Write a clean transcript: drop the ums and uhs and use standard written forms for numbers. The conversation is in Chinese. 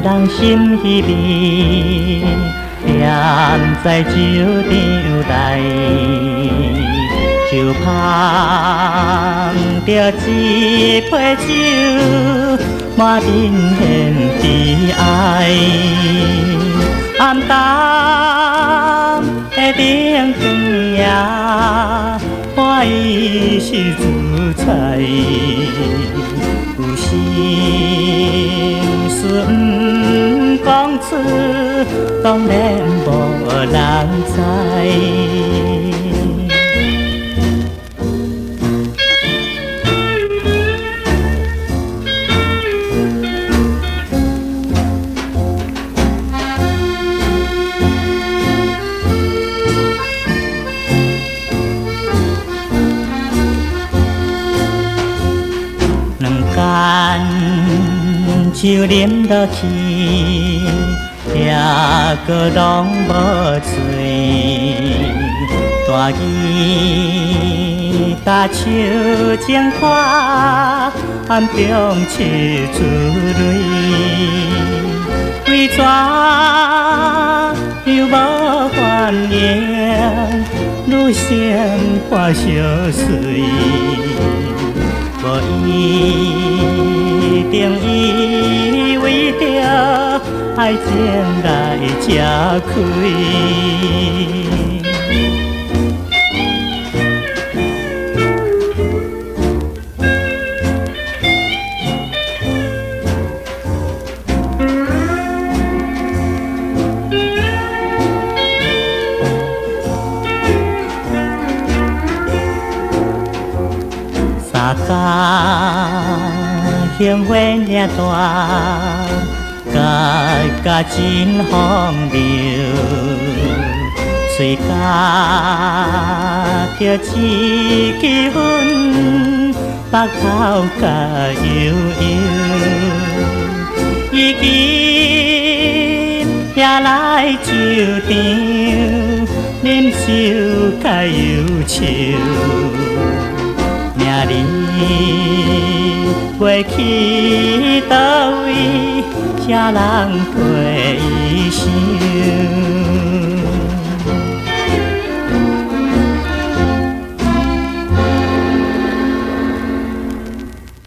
人心稀微，踮在酒场内，就捧着一杯酒，满面现悲哀。暗淡的灯光夜，看伊是自在。有心事不讲出，当然无人知。两间酒啉落去，也搁拢无醉。大鱼甲手情看，暗中拭出泪。为怎又无反应？愈想看相随。无一定以为着爱情来吃亏。三更杏花领大，家真荒谬。随家着一支烟，北口甲悠悠。已经也来酒场，饮酒甲忧愁。你飞去倒位，谁人陪伊想？